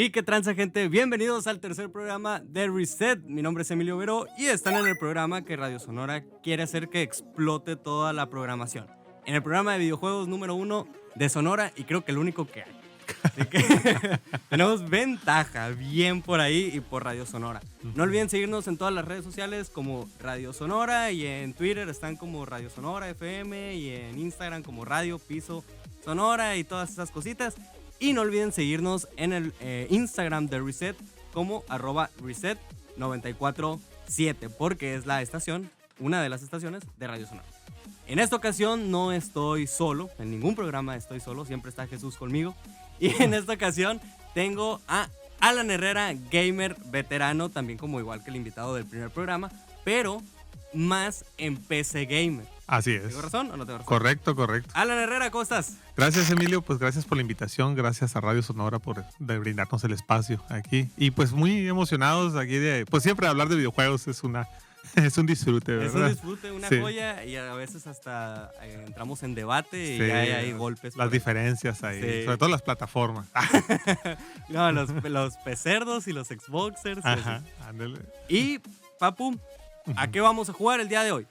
Y qué tranza, gente, bienvenidos al tercer programa de Reset. Mi nombre es Emilio Vero y están en el programa que Radio Sonora quiere hacer que explote toda la programación. En el programa de videojuegos número 1 de Sonora y creo que el único que hay. Así que tenemos ventaja, bien por ahí y por Radio Sonora. No olviden seguirnos en todas las redes sociales como Radio Sonora y en Twitter están como Radio Sonora FM y en Instagram como Radio Piso Sonora y todas esas cositas. Y no olviden seguirnos en el Instagram de Reset como @Reset947 porque es la estación, una de las estaciones de Radio Sonora. En esta ocasión no estoy solo, en ningún programa estoy solo, siempre está Jesús conmigo. Y en esta ocasión tengo a Alan Herrera, gamer veterano, también como igual que el invitado del primer programa, pero más en PC Gamer. Así es. ¿Tengo razón o no tengo razón? Correcto, correcto. Alan Herrera, ¿cómo estás? Gracias, Emilio, pues gracias por la invitación, gracias a Radio Sonora por brindarnos el espacio aquí. Y pues muy emocionados aquí de, pues siempre hablar de videojuegos es un disfrute, ¿verdad? Es un disfrute, una Sí. joya y a veces hasta entramos en debate y Sí, ya hay golpes. las por ahí. diferencias ahí, Sí. sobre todo las plataformas. No, los pecerdos y los Xboxers. Ajá, ándale. Y, Papu, ¿a qué vamos a jugar el día de hoy?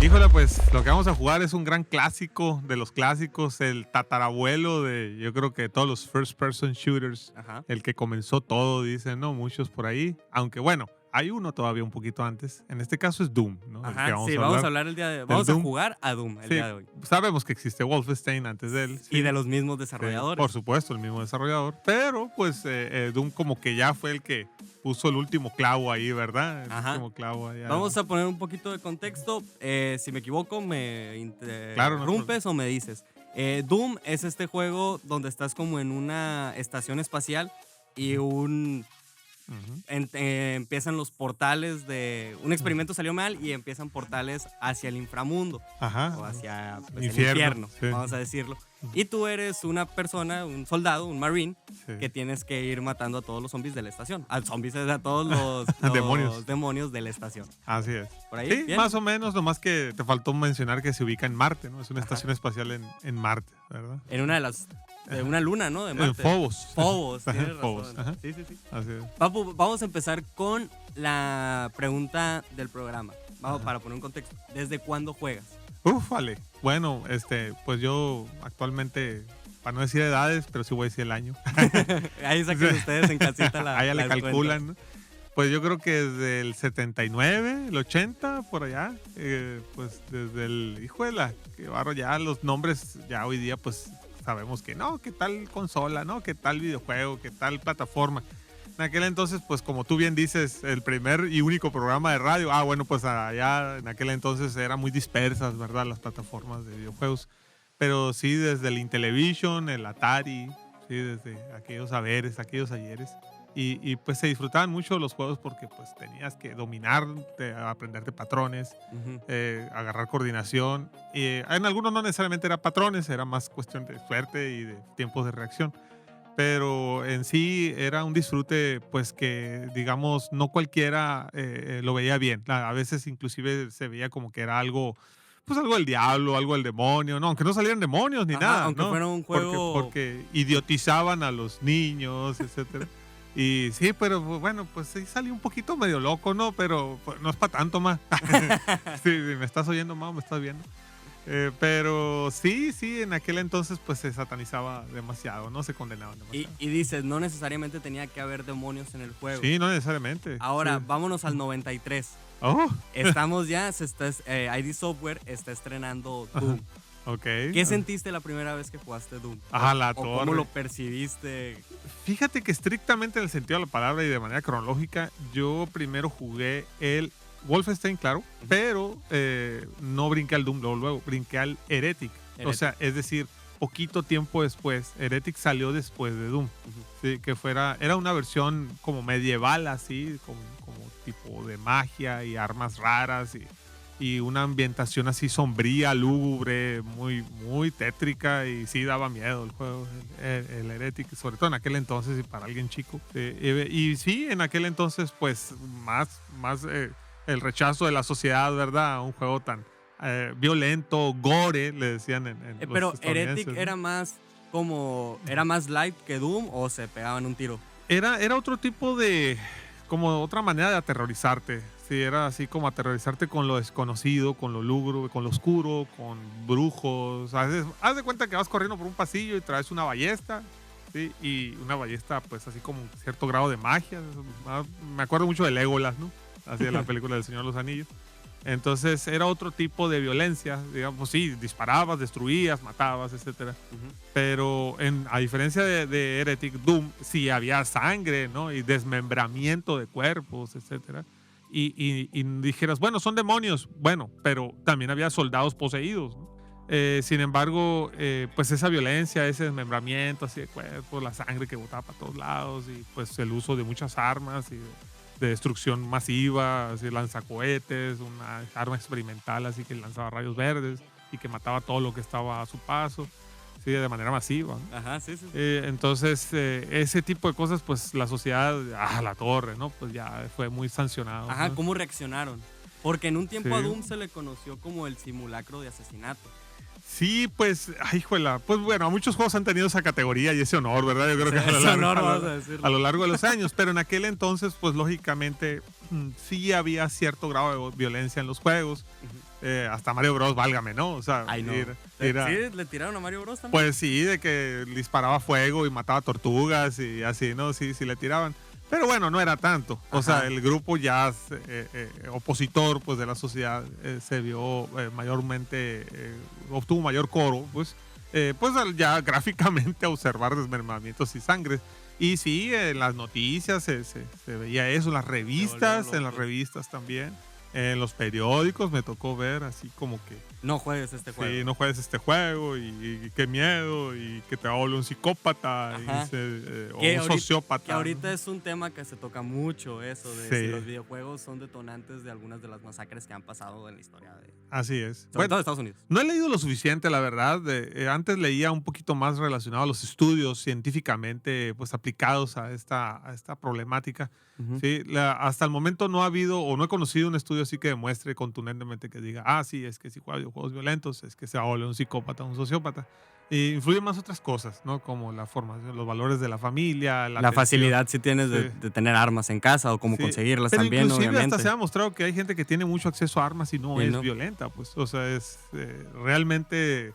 Híjole, pues lo que vamos a jugar es un gran clásico de los clásicos, el tatarabuelo de, yo creo que todos los first person shooters, Ajá. el que comenzó todo, dicen, ¿no? Muchos por ahí, aunque bueno, hay uno todavía un poquito antes, en este caso es Doom, ¿no? El que Ajá, sí, vamos a hablar el día de hoy. Vamos a Doom. jugar a Doom el Sí, día de hoy. sabemos que existe Wolfenstein antes de él. Y sí, de los mismos sí, desarrolladores. por supuesto, el mismo desarrollador, pero pues Doom como que ya fue el que puso el último clavo ahí, ¿verdad? El Ajá. último clavo ahí. Vamos a poner un poquito de contexto. Si me equivoco, me Claro, no interrumpes o me dices. Doom es este juego donde estás como en una estación espacial y Ujú. empiezan los portales de... Un experimento salió mal y empiezan portales hacia el inframundo Ajá. o hacia pues, el Infierno, infierno, sí. vamos a decirlo. Y tú eres una persona, un soldado, un marine, Sí. que tienes que ir matando a todos los zombies de la estación. A zombies, a todos los demonios de la estación. Así es. ¿Por ahí? Sí, ¿Bien? más o menos, nomás que te faltó mencionar que se ubica en Marte, ¿no? Es una estación espacial en Marte, ¿verdad? En una de las... De una luna, ¿no? De En Marte. Phobos. Phobos, Ajá, tienes Phobos, razón. ajá. Sí, sí, sí. Así es. Papu, vamos a empezar con la pregunta del programa. Vamos, para poner un contexto. ¿Desde cuándo juegas? Ufale. Bueno, pues yo actualmente, para no decir edades, pero sí voy a decir el año. Ahí saquen ustedes en casita la... Ahí ya le las calculan, ¿no? Pues yo creo que desde el 79, el 80, por allá, pues desde el, hijo de la, que barro, ya los nombres, ya hoy día pues sabemos que no, que tal consola, no, que tal videojuego, que tal plataforma. En aquel entonces, pues como tú bien dices, el primer y único programa de radio, bueno, pues allá en aquel entonces eran muy dispersas, ¿verdad? Las plataformas de videojuegos. Pero sí, desde el Intellivision, el Atari, sí, desde aquellos saberes, aquellos ayeres. Y pues se disfrutaban mucho los juegos porque pues tenías que dominar, aprenderte patrones, Ujú. agarrar coordinación. En algunos no necesariamente era patrones, era más cuestión de suerte y de tiempos de reacción. Pero en sí era un disfrute pues que digamos no cualquiera lo veía bien. A veces inclusive se veía como que era algo, pues algo del diablo, algo del demonio, no, aunque no salieran demonios ni Ajá, nada, aunque ¿no? fuera un juego... Porque idiotizaban a los niños, etcétera. Y sí, pero bueno, pues sí salió un poquito medio loco, ¿no? Pero pues, no es para tanto, más. Sí, me estás oyendo, ma, me estás viendo. Pero sí, en aquel entonces pues se satanizaba demasiado, ¿no? Se condenaban demasiado. Y dices, no necesariamente tenía que haber demonios en el juego. Sí, no necesariamente. Ahora, Sí. vámonos al 93. Oh, Estamos ya, ID Software está estrenando Doom. ok. ¿Qué sentiste la primera vez que jugaste Doom? Ajá, la ¿O cómo torre. lo percibiste? Fíjate que estrictamente en el sentido de la palabra y de manera cronológica, yo primero jugué el Wolfenstein, claro, pero no brinqué al Doom luego, brinqué al Heretic. O sea, es decir, poquito tiempo después, Heretic salió después de Doom. Sí, que era una versión como medieval así, como tipo de magia y armas raras y una ambientación así sombría, lúgubre, muy, muy tétrica y sí daba miedo el juego, el Heretic, sobre todo en aquel entonces y para alguien chico. Y sí, en aquel entonces pues más el rechazo de la sociedad, ¿verdad? A un juego tan violento, gore, le decían en los Pero estadounidenses, Heretic ¿no? era más light que Doom o se pegaban un tiro. Era otro tipo de, como otra manera de aterrorizarte. Sí, era así como aterrorizarte con lo desconocido, con lo lúgubre, con lo oscuro, con brujos. Haz de cuenta que vas corriendo por un pasillo y traes una ballesta, ¿sí? Y una ballesta, pues así como cierto grado de magia. Me acuerdo mucho de Legolas, ¿no? Así de la película del Señor de los Anillos. Entonces era otro tipo de violencia, digamos, sí, disparabas, destruías, matabas, etcétera. Pero a diferencia de Heretic, Doom, sí había sangre, ¿no? Y desmembramiento de cuerpos, etcétera. Y dijeras, bueno, son demonios, bueno, pero también había soldados poseídos, ¿no? Sin embargo, pues esa violencia, ese desmembramiento así de cuerpos, la sangre que botaba para todos lados y pues el uso de muchas armas y de destrucción masiva, así lanzacohetes, una arma experimental así que lanzaba rayos verdes y que mataba todo lo que estaba a su paso, sí, de manera masiva, ¿no? Ajá, sí. Entonces, ese tipo de cosas, pues la sociedad, la torre, ¿no? Pues ya fue muy sancionado. Ajá, ¿no? ¿cómo reaccionaron? Porque en un tiempo a Sí. Doom se le conoció como el simulacro de asesinato. Sí, pues, híjola, pues bueno, muchos juegos han tenido esa categoría y ese honor, ¿verdad? Yo creo que Ese honor, vamos a decirlo. a lo largo de los años, pero en aquel entonces, pues lógicamente, sí había cierto grado de violencia en los juegos. Hasta Mario Bros, válgame, ¿no? O sea, Ay, no. era- ¿Sí? ¿Le tiraron a Mario Bros también? pues sí, de que disparaba fuego y mataba tortugas y así, ¿no? Sí, sí le tiraban. Pero bueno, no era tanto. O sea, el grupo ya opositor pues, de la sociedad se vio mayormente, obtuvo mayor coro, pues al ya gráficamente observar desmembramientos y sangre. Y sí, en las noticias se veía eso, en las revistas también. En los periódicos me tocó ver así como que No juegues este juego. sí, no juegues este juego y qué miedo y que te va a volver un psicópata Ajá. o Que un sociópata. Que ahorita es un tema que se toca mucho, eso de Sí. si los videojuegos son detonantes de algunas de las masacres que han pasado en la historia de, Así es. sobre Bueno, todo de Estados Unidos. no he leído lo suficiente, la verdad. Antes leía un poquito más relacionado a los estudios científicamente pues, aplicados a esta problemática. Ujú. Sí, hasta el momento no ha habido o no he conocido un estudio así que demuestre contundentemente que diga, sí, es que si juega videojuegos violentos es que se va a volver un psicópata, un sociópata. Y influyen más otras cosas, ¿no? Como la formación, los valores de la familia, La atención. facilidad si tienes Sí. de tener armas en casa o cómo Sí, conseguirlas pero también, inclusive obviamente. hasta se ha demostrado que hay gente que tiene mucho acceso a armas y no Y es no. violenta, pues. O sea, es realmente...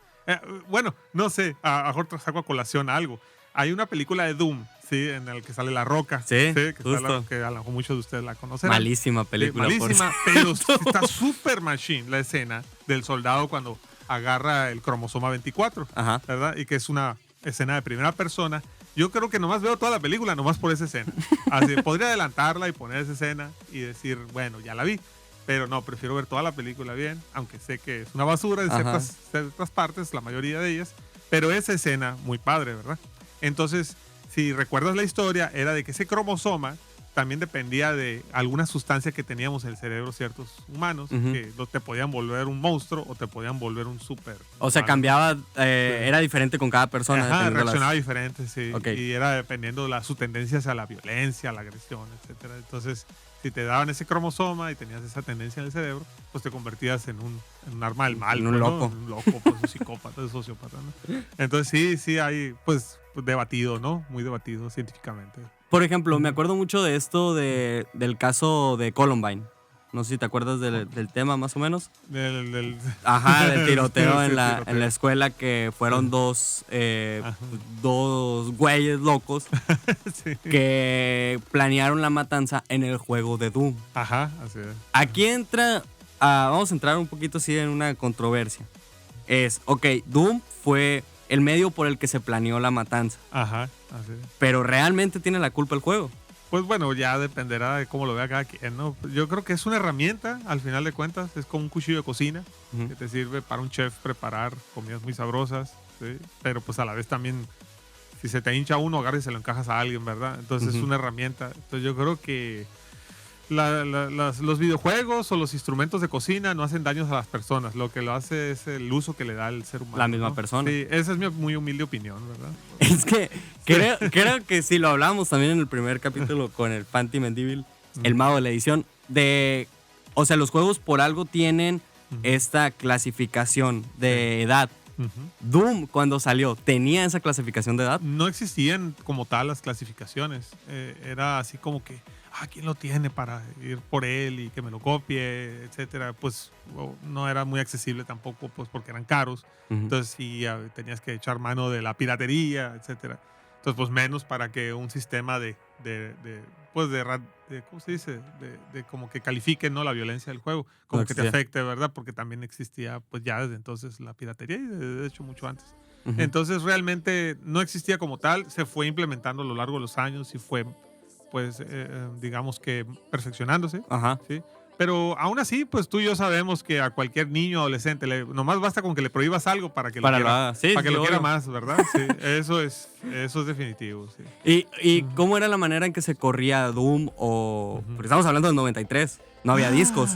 bueno, no sé, a lo mejor saco a colación algo. Hay una película de Doom, ¿sí? En la que sale La Roca. Sí, que justo. a lo mejor muchos de ustedes la conocerán. Malísima película. por Malísima, cierto. pero está super machine la escena del soldado cuando agarra el cromosoma 24, Ajá. ¿verdad? Y que es una escena de primera persona. Yo creo que nomás veo toda la película, nomás por esa escena. Así, podría adelantarla y poner esa escena y decir, bueno, ya la vi. Pero no, prefiero ver toda la película bien, aunque sé que es una basura en Ajá. ciertas partes, la mayoría de ellas. Pero esa escena, muy padre, ¿verdad? Entonces, si recuerdas la historia, era de que ese cromosoma también dependía de alguna sustancia que teníamos en el cerebro ciertos humanos, Ujú. que te podían volver un monstruo o te podían volver un súper. O sea, humano. cambiaba, era diferente con cada persona. Ajá, dependiendo las- reaccionaba diferente, sí. Ok. Y era dependiendo de sus tendencias a la violencia, a la agresión, etcétera. Entonces, si te daban ese cromosoma y tenías esa tendencia en el cerebro, pues te convertías en un arma del mal. En un pues, ¿no? loco. Un loco, pues un psicópata, un sociópata, ¿no? Entonces, sí hay, pues, debatido, ¿no? Muy debatido científicamente. Por ejemplo, me acuerdo mucho de esto del caso de Columbine. No sé si te acuerdas del tema más o menos. Del Ajá, del tiroteo Sí, en la tiroteo. escuela que fueron dos güeyes locos Sí. que planearon la matanza en el juego de Doom. Ajá, así es. Aquí vamos a entrar un poquito así en una controversia. Doom fue el medio por el que se planeó la matanza, Ajá, así es. pero realmente tiene la culpa el juego. Pues bueno, ya dependerá de cómo lo vea cada quien, ¿no? Yo creo que es una herramienta, al final de cuentas, es como un cuchillo de cocina Ujú. que te sirve para un chef preparar comidas muy sabrosas, ¿sí? Pero pues a la vez también, si se te hincha uno, agarras y se lo encajas a alguien, ¿verdad? Entonces es Ujú. una herramienta. Entonces yo creo que los videojuegos o los instrumentos de cocina no hacen daños a las personas, lo que lo hace es el uso que le da el ser humano. La misma ¿no? persona. Sí, esa es mi muy humilde opinión, ¿verdad? Es que creo que sí lo hablamos también en el primer capítulo con el Fanti Mendívil, el mago de la edición, o sea, los juegos por algo tienen esta clasificación de edad. Ujú. Doom, cuando salió, ¿tenía esa clasificación de edad? No existían como tal las clasificaciones. Era así como que, ¿quién lo tiene para ir por él y que me lo copie, etcétera? Pues no era muy accesible tampoco, pues porque eran caros. Entonces sí, tenías que echar mano de la piratería, etcétera. Entonces, pues menos para que un sistema ¿cómo se dice? De como que califique, ¿no? La violencia del juego, como No que te existía. afecte, ¿verdad? Porque también existía, pues ya desde entonces la piratería y de hecho mucho antes. Ujú. Entonces realmente no existía como tal, se fue implementando a lo largo de los años y fue, pues, digamos que perfeccionándose, Ajá. ¿sí? Pero aún así, pues tú y yo sabemos que a cualquier niño adolescente, nomás basta con que le prohíbas algo para que Para lo lo quiera, haga. Sí, para que sí, lo quiera obvio. más, ¿verdad? Sí, eso es definitivo, sí. ¿Y cómo era la manera en que se corría Doom? Porque estamos hablando del 93. No había discos.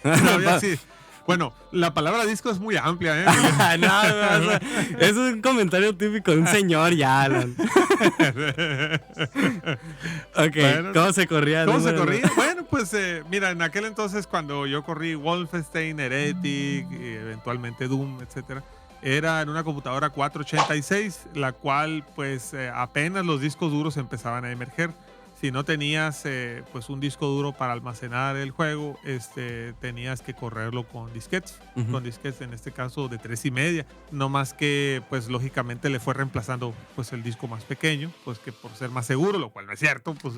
No había así. Bueno, la palabra disco es muy amplia, ¿eh? No, eso es un comentario típico de un señor ya, Alan. Ok, Bueno, ¿cómo se corría? ¿Cómo Doom? se corría? Bueno, pues mira, en aquel entonces cuando yo corrí Wolfenstein, Heretic, y eventualmente Doom, etcétera, era en una computadora 486, la cual pues apenas los discos duros empezaban a emerger. Si no tenías pues un disco duro para almacenar el juego, tenías que correrlo con disquetes, con disquetes en este caso de 3.5. No más que pues lógicamente le fue reemplazando pues el disco más pequeño, pues que por ser más seguro, lo cual no es cierto, pues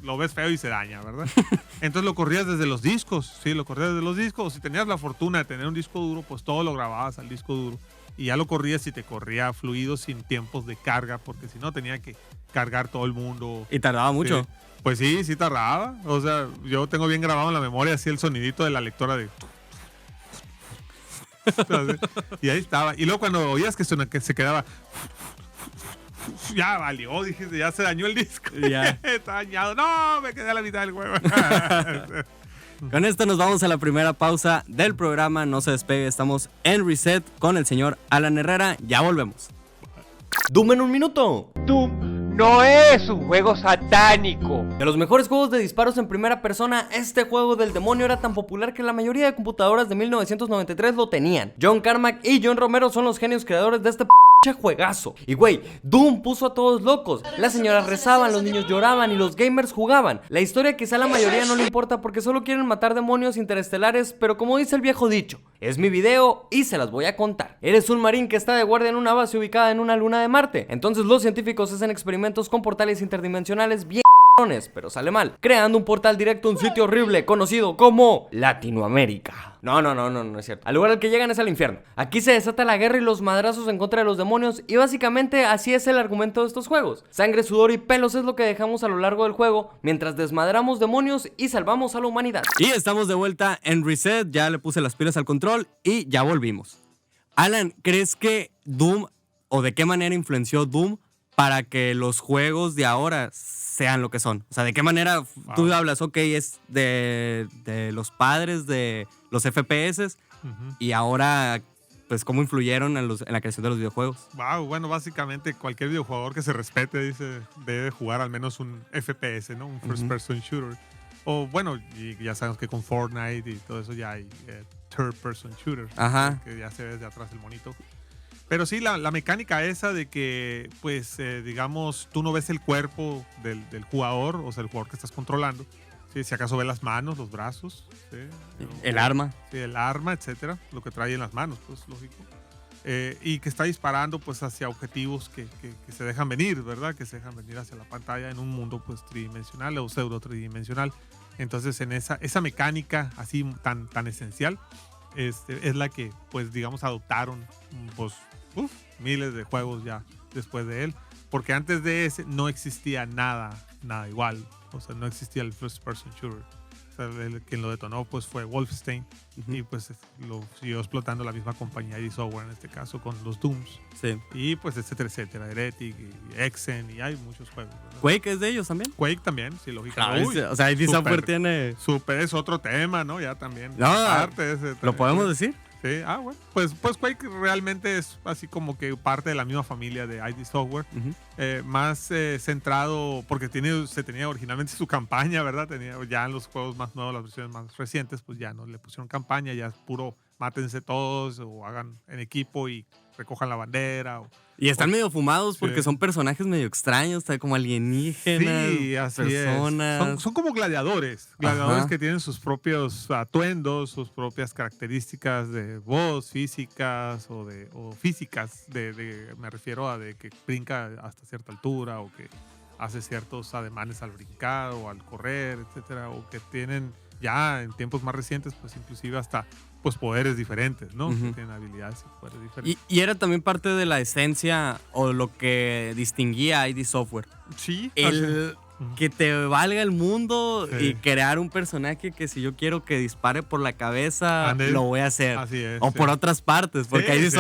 lo ves feo y se daña, ¿verdad? Entonces lo corrías desde los discos, sí, lo corrías desde los discos. O si tenías la fortuna de tener un disco duro, pues todo lo grababas al disco duro y ya lo corrías y te corría fluido sin tiempos de carga, porque si no tenía que cargar todo el mundo. Y tardaba mucho. Sí. Pues sí tardaba. O sea, yo tengo bien grabado en la memoria así el sonidito de la lectora de... Y ahí estaba. Y luego cuando oías que se quedaba... Ya valió, dije, ya se dañó el disco. Ya. Está dañado. No, me quedé a la mitad del juego. Con esto nos vamos a la primera pausa del programa. No se despegue, estamos en Reset con el señor Alan Herrera. Ya volvemos. Doom en un minuto. Doom no es un juego satánico. De los mejores juegos de disparos en primera persona, este juego del demonio era tan popular que la mayoría de computadoras de 1993 lo tenían. John Carmack y John Romero son los genios creadores de este juegazo. Y güey, Doom puso a todos locos. Las señoras rezaban, los niños lloraban y los gamers jugaban. La historia quizá a la mayoría no le importa porque solo quieren matar demonios interestelares, pero como dice el viejo dicho, es mi video y se las voy a contar. Eres un marín que está de guardia en una base ubicada en una luna de Marte. Entonces los científicos hacen experimentos con portales interdimensionales bien pero sale mal, creando un portal directo a un sitio horrible conocido como Latinoamérica. No es cierto. Al lugar al que llegan es al infierno. Aquí se desata la guerra y los madrazos en contra de los demonios y básicamente así es el argumento de estos juegos. Sangre, sudor y pelos es lo que dejamos a lo largo del juego mientras desmadramos demonios y salvamos a la humanidad. Y estamos de vuelta en Reset, ya le puse las pilas al control y ya volvimos. Alan, ¿crees que Doom o de qué manera influenció Doom para que los juegos de ahora sean lo que son? O sea, ¿de qué manera tú hablas, ok, es de los padres de los FPS y ahora, pues, cómo influyeron en la creación de los videojuegos? Wow, bueno, básicamente cualquier videojugador que se respete debe jugar al menos un FPS, ¿no? Un First Person Shooter. O bueno, y ya sabemos que con Fortnite y todo eso ya hay Third Person Shooters. Ajá. Que ya se ve desde atrás el monito. Pero sí, la mecánica esa de que, pues, digamos, tú no ves el cuerpo del jugador, o sea, el jugador que estás controlando. ¿Sí? Si acaso ves las manos, los brazos. ¿Sí? El arma. Sí, el arma, etcétera. Lo que trae en las manos, pues, lógico. Y que está disparando, pues, hacia objetivos que se dejan venir, ¿verdad? Que se dejan venir hacia la pantalla en un mundo, pues, tridimensional o pseudo tridimensional. Entonces, en esa mecánica así tan esencial, es la que, pues, digamos, adoptaron, pues, miles de juegos ya después de él, porque antes de ese no existía nada igual, o sea, no existía el first person shooter. O sea, quien lo detonó pues fue Wolfenstein y pues lo siguió explotando la misma compañía ID Software en este caso con los Dooms. Sí. Y pues etcétera, Heretic y Exen y hay muchos juegos, ¿verdad? ¿Quake es de ellos también? Quake también, sí, lógicamente. Claro, o sea, ID Software tiene... Super es otro tema, ¿no? Ya también. No, aparte de ese, ¿lo podemos decir? Sí, bueno. Pues Quake realmente es así como que parte de la misma familia de ID Software. Más centrado, porque se tenía originalmente su campaña, ¿verdad? Ya en los juegos más nuevos, las versiones más recientes, pues ya no le pusieron campaña, ya es puro mátense todos o hagan en equipo y recojan la bandera. Y están medio fumados porque Sí. son personajes medio extraños, como alienígenas, Sí, así personas. es. Son como gladiadores. Gladiadores que tienen sus propios atuendos, sus propias características de voz, físicas o físicas. Me refiero a de que brinca hasta cierta altura o que hace ciertos ademanes al brincar o al correr, etcétera. O que tienen ya en tiempos más recientes, pues inclusive hasta pues poderes diferentes, ¿no? Que tienen habilidades y poderes diferentes. Y era también parte de la esencia o lo que distinguía a ID Software. Sí. El que te valga el mundo Sí. y crear un personaje que si yo quiero que dispare por la cabeza, Ande. lo voy a hacer. Así es. O sí. por otras partes, porque Sí, ID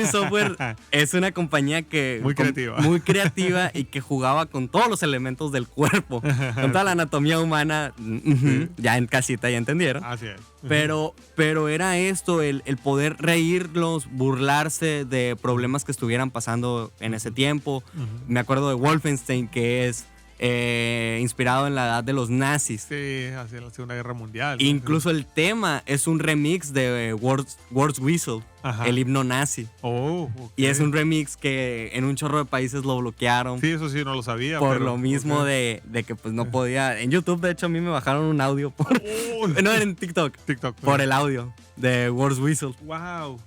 sí. Software es una compañía que Muy creativa. muy creativa y que jugaba con todos los elementos del cuerpo, con toda la anatomía humana. Ya en casita ya entendieron. Así es. Pero era esto, el poder reírlos, burlarse de problemas que estuvieran pasando en ese tiempo. Me acuerdo de Wolfenstein, que es inspirado en la edad de los nazis. Sí, hacia la Segunda Guerra Mundial. ¿no? Incluso el tema es un remix de World's Whistle, Ajá. el himno nazi. Oh, ok. Y es un remix que en un chorro de países lo bloquearon. Sí, eso sí, no lo sabía. Por pero, lo mismo ok. de que pues no podía. En YouTube, de hecho, a mí me bajaron un audio por. No, en TikTok. TikTok. Por el audio de World's Whistle. Wow.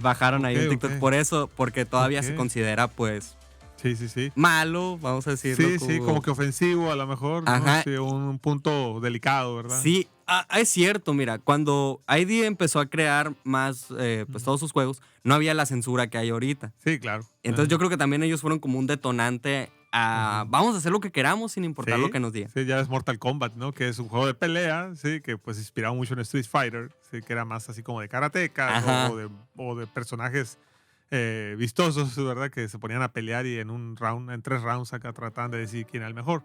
Bajaron ahí en TikTok por eso, porque todavía Ok. se considera pues Sí. malo, vamos a decirlo. Sí, como que ofensivo a lo mejor. ¿no? Ajá. Sí, un punto delicado, ¿verdad? Sí, es cierto, mira, cuando ID empezó a crear más pues todos sus juegos, no había la censura que hay ahorita. Sí, claro. Entonces Ajá. yo creo que también ellos fueron como un detonante a vamos a hacer lo que queramos sin importar lo que nos digan. Sí, ya es Mortal Kombat, ¿no? Que es un juego de pelea, sí, que pues inspirado mucho en Street Fighter, sí, que era más así como de karatecas Ajá. o de personajes vistosos, ¿verdad? Que se ponían a pelear y en 3 rounds acá trataban de decir quién era el mejor.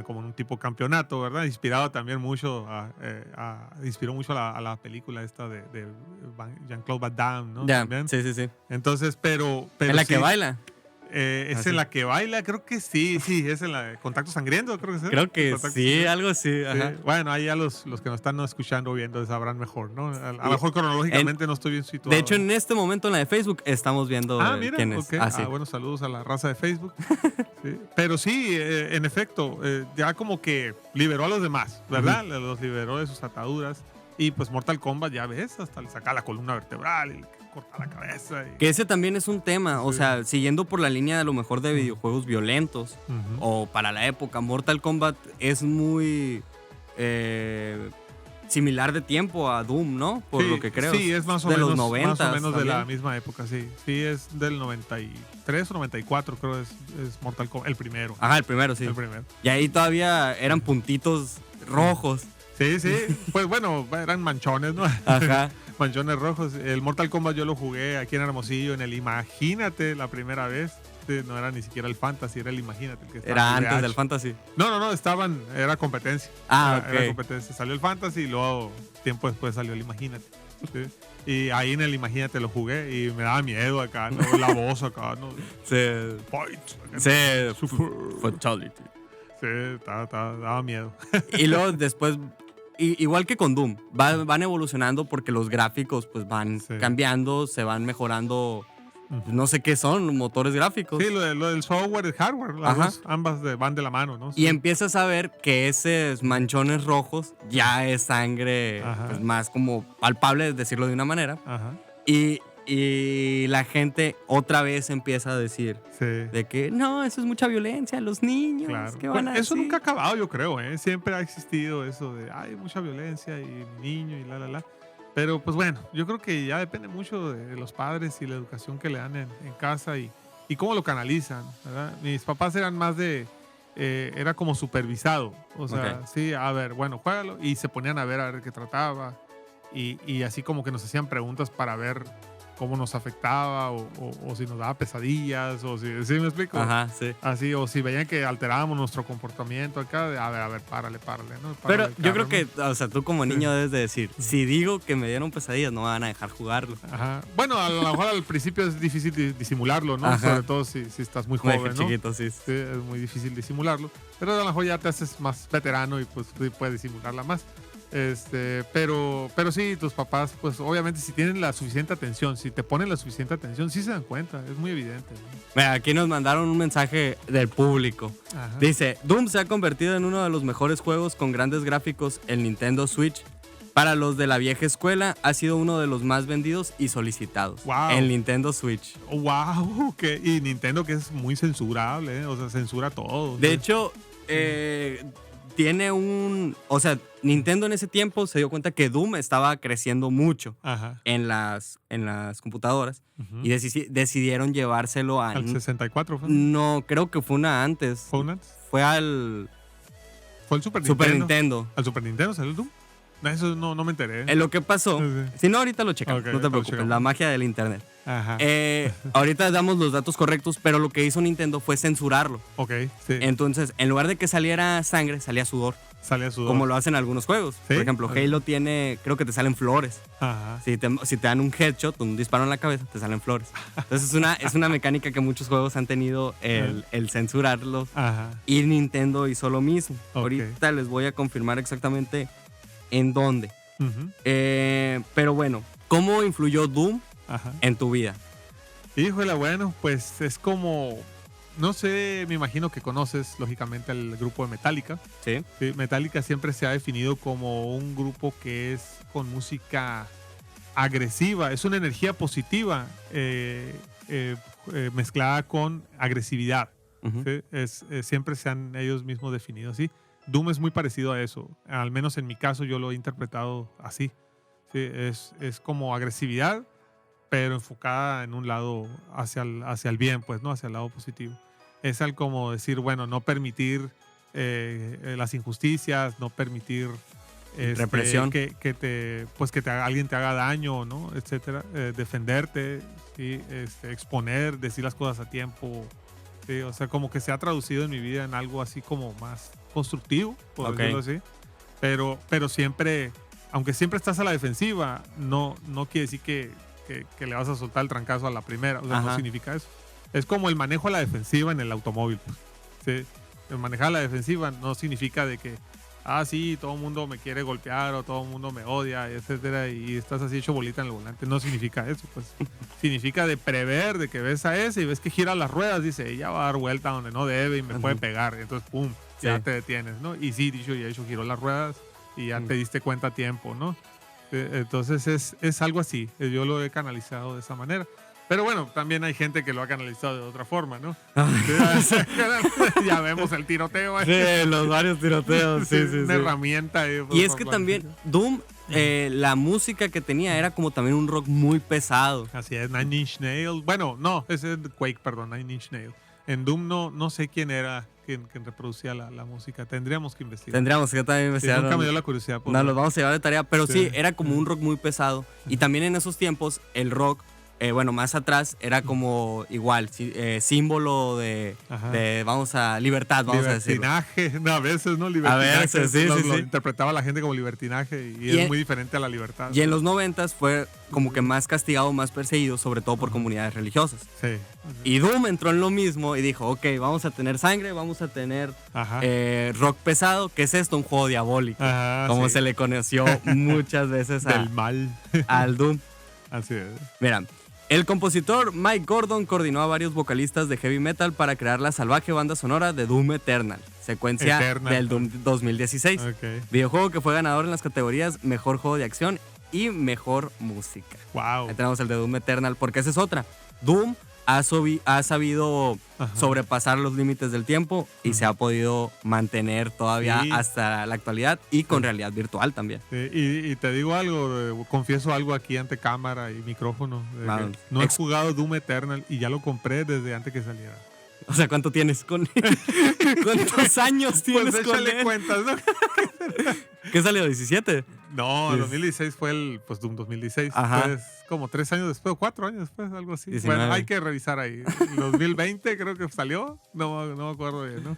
Como en un tipo campeonato, ¿verdad? Inspirado también mucho, inspiró mucho a la película esta de Jean-Claude Van Damme, ¿no? Ya, También. sí. Entonces, pero En la sí, que baila. es Así. en la que baila, creo que sí, es en la de Contacto Sangriento, creo que es. Creo que Contacto sí, Sangriento. algo así. Sí. Ajá. Bueno, ahí ya los que nos están escuchando o viendo sabrán mejor, ¿no? A lo mejor cronológicamente no estoy bien situado. De hecho, en este momento en la de Facebook estamos viendo mira, quién es. ok. Ah, sí. Bueno, saludos a la raza de Facebook. Sí. Pero sí, en efecto, ya como que liberó a los demás, ¿verdad? Los liberó de sus ataduras. Y pues Mortal Kombat, ya ves, hasta le saca la columna vertebral y le corta la cabeza. Que ese también es un tema, o Sí. sea, siguiendo por la línea de lo mejor de videojuegos violentos, o para la época, Mortal Kombat es muy similar de tiempo a Doom, ¿no? Por Sí, lo que creo. Sí, es más o de menos, los 90 más o menos de la también. misma época, sí. Sí, es del 93 o 94, creo es Mortal Kombat, el primero. Ajá, el primero, sí. El primero. Y ahí todavía eran puntitos rojos. Sí. Pues bueno, eran manchones, ¿no? Ajá. Manchones rojos. El Mortal Kombat yo lo jugué aquí en Hermosillo, en el Imagínate, la primera vez. Sí, no era ni siquiera el Fantasy, era el Imagínate. El que estaba Era en antes VH. del Fantasy. No, era competencia. Ah, Era ok. competencia. Salió el Fantasy y luego, tiempo después, salió el Imagínate. Sí. Y ahí en el Imagínate lo jugué y me daba miedo acá, ¿no? La voz acá, ¿no? Sí. Fight. Sí. Super. Fatality. Sí, daba miedo. Y luego después, igual que con Doom, van evolucionando porque los gráficos pues van Sí. cambiando, se van mejorando, no sé qué son, motores gráficos. Sí, lo del software y el hardware, las Ajá. dos, ambas van de la mano, ¿no? Y empiezas a ver que esos manchones rojos ya es sangre Ajá. pues, más como palpable, decirlo de una manera. Ajá, Y la gente otra vez empieza a decir sí. de que no, eso es mucha violencia, los niños, Claro. ¿qué van a Eso decir? nunca ha acabado, yo creo, ¿eh? Siempre ha existido eso de, hay mucha violencia y niño y la. Pero pues bueno, yo creo que ya depende mucho de los padres y la educación que le dan en casa y cómo lo canalizan, ¿verdad? Mis papás eran más era como supervisado. O sea, Ok. sí, a ver, bueno, juégalo. Y se ponían a ver qué trataba. Y así como que nos hacían preguntas para ver cómo nos afectaba o si nos daba pesadillas o si ¿sí me explico? Ajá, sí. Así, o si veían que alterábamos nuestro comportamiento acá, a ver, párale, ¿no? Párale Pero el yo carro, creo ¿no? que, o sea, tú como niño debes de decir, si digo que me dieron pesadillas, no me van a dejar jugarlo. Ajá. Bueno, a lo mejor al principio es difícil disimularlo, ¿no? Ajá. Sobre todo si estás muy joven, ¿no? Chiquito, sí. Sí, es muy difícil disimularlo. Pero a lo mejor ya te haces más veterano y pues sí puedes disimularla más. Pero sí, tus papás, pues obviamente si tienen la suficiente atención, si te ponen la suficiente atención, sí se dan cuenta, es muy evidente, ¿no? Mira, aquí nos mandaron un mensaje del público. Ajá. Dice, Doom se ha convertido en uno de los mejores juegos con grandes gráficos en Nintendo Switch. Para los de la vieja escuela, ha sido uno de los más vendidos y solicitados. Wow. En Nintendo Switch. Oh, wow, y Nintendo que es muy censurable, ¿eh? O sea, censura todo. De ¿sí? hecho, tiene un... O sea, Nintendo en ese tiempo se dio cuenta que Doom estaba creciendo mucho Ajá. en las computadoras Ujú. y decidieron llevárselo a... Al 64 fue. No, creo que fue una antes. ¿Fue un antes? Fue al ¿Fue el Super Super Nintendo? Nintendo. ¿Al Super Nintendo salió el Doom? No, eso no me enteré. Lo que pasó, Sí, sí. si no, ahorita lo checamos, Ok, no te lo preocupes, checamos. la magia del internet. Ajá. Ahorita damos los datos correctos, pero lo que hizo Nintendo fue censurarlo. Ok, sí. Entonces, en lugar de que saliera sangre, salía sudor, Sale a sudor. como lo hacen algunos juegos. ¿Sí? Por ejemplo, Ok. Halo tiene, creo que te salen flores. Ajá. Si te dan un headshot, un disparo en la cabeza, te salen flores. Entonces, es una mecánica que muchos juegos han tenido el censurarlos. Ajá. Y Nintendo hizo lo mismo. Ok. Ahorita les voy a confirmar exactamente en dónde. Ujú. Pero bueno, ¿cómo influyó Doom Ajá. en tu vida? Híjole, bueno, pues es como, no sé, me imagino que conoces lógicamente al grupo de Metallica. Sí. Sí, Metallica siempre se ha definido como un grupo que es con música agresiva, es una energía positiva mezclada con agresividad. Ujú. ¿Sí? Siempre se han ellos mismos definido así. Doom es muy parecido a eso, al menos en mi caso yo lo he interpretado así. Sí, es como agresividad, pero enfocada en un lado hacia el bien, pues, ¿no? Hacia el lado positivo. Es al como decir, bueno, no permitir las injusticias, no permitir Represión. alguien te haga daño, ¿no? Etcétera. Defenderte, ¿sí? Exponer, decir las cosas a tiempo. ¿Sí? O sea, como que se ha traducido en mi vida en algo así como más constructivo, por Ok. decirlo así. Pero siempre, aunque siempre estás a la defensiva, no quiere decir que le vas a soltar el trancazo a la primera. O sea, no Ajá. significa eso. Es como el manejo a la defensiva en el automóvil. Pues. ¿Sí? El manejar a la defensiva no significa de que, sí, todo el mundo me quiere golpear o todo el mundo me odia, etcétera, y estás así hecho bolita en el volante. No significa eso, pues. Significa de prever, de que ves a ese y ves que gira las ruedas, dice, ella va a dar vuelta donde no debe y me puede pegar. Entonces, pum, ya Sí. te detienes, ¿no? Y sí, dicho y hecho, giró las ruedas y ya te diste cuenta a tiempo, ¿no? Entonces es algo así. Yo lo he canalizado de esa manera. Pero bueno, también hay gente que lo ha canalizado de otra forma, ¿no? Ya vemos el tiroteo. Sí, los varios tiroteos, sí, sí, Una sí. herramienta. ahí, pues, Y es para que planificar. también Doom, la música que tenía era como también un rock muy pesado. Así es, Nine Inch Nails. Bueno, no, ese es Quake, perdón, Nine Inch Nails. En Doom no sé quién era quien reproducía la música. Tendríamos que investigar. Tendríamos que también Sí, investigar. nunca me dio la curiosidad. por No, ver. los vamos a llevar de tarea, pero sí, Sí. era como un rock muy pesado. Y también en esos tiempos el rock, bueno, más atrás era como igual, símbolo Ajá. de, vamos a, libertad, vamos a decirlo. Libertinaje, no, a veces, ¿no? Libertinaje. veces, sí, lo, sí, lo sí. interpretaba la gente como libertinaje y Y es en- muy diferente a la libertad. Y en los 90s fue como que más castigado, más perseguido, sobre todo por comunidades religiosas. Sí. Y Doom entró en lo mismo y dijo, ok, vamos a tener sangre, vamos a tener Ajá. rock pesado. ¿Qué es esto? Un juego diabólico. Ajá, Como sí. se le conoció muchas veces Del mal. al Doom. Así es. Mira, el compositor Mike Gordon coordinó a varios vocalistas de heavy metal para crear la salvaje banda sonora de Doom Eternal, secuencia Eternal. del Doom 2016. Ok. Videojuego que fue ganador en las categorías Mejor Juego de Acción y Mejor Música. Wow. Ahí tenemos el de Doom Eternal, porque esa es otra. Doom ha sabido Ajá. sobrepasar los límites del tiempo y se ha podido mantener todavía Sí. hasta la actualidad y con realidad virtual también. Sí, y te digo algo, confieso algo aquí ante cámara y micrófono. de que Vamos. no he jugado Doom Eternal y ya lo compré desde antes que saliera. O sea, ¿cuánto tienes con ¿Cuántos años tienes Pues con échale él? cuentas, ¿no? ¿Qué salió? ¿17? No, Sí. 2016 fue el Doom 2016. Ajá. Pues como 3 años después, 4 años después, algo así. 19. Bueno, hay que revisar ahí. 2020 creo que salió, no me acuerdo bien, ¿no?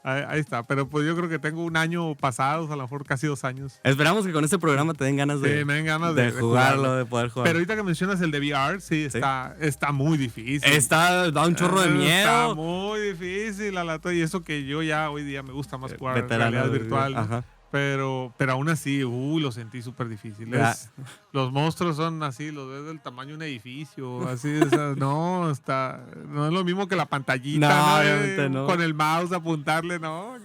Ahí está, pero pues yo creo que tengo un año pasado, a lo mejor casi 2 años. Esperamos que con este programa te den ganas de, Sí, me dan ganas de de jugarlo, jugarlo. de poder jugar. Pero ahorita que mencionas el de VR, sí, está muy difícil. Da un chorro de Está miedo. muy difícil a la y eso que yo ya hoy día me gusta más jugar Veterano realidad de- virtual. ¿no? Ajá. Pero aún así, lo sentí súper difícil. Ya. Los monstruos son así, los ves del tamaño de un edificio, así, o sea, no es lo mismo que la pantallita, No, ¿no? obviamente no. Con el mouse apuntarle, ¿no?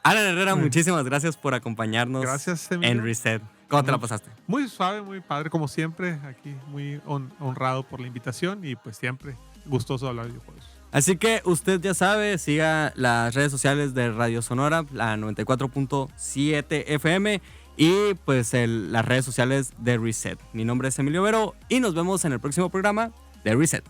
Alan Herrera, muchísimas gracias por acompañarnos Gracias, Emilio. en Reset. ¿Cómo te la pasaste? Muy suave, muy padre, como siempre, aquí muy honrado por la invitación y pues siempre gustoso de hablar de videojuegos. Así que usted ya sabe, siga las redes sociales de Radio Sonora, la 94.7 FM y pues las redes sociales de Reset. Mi nombre es Emilio Vero y nos vemos en el próximo programa de Reset.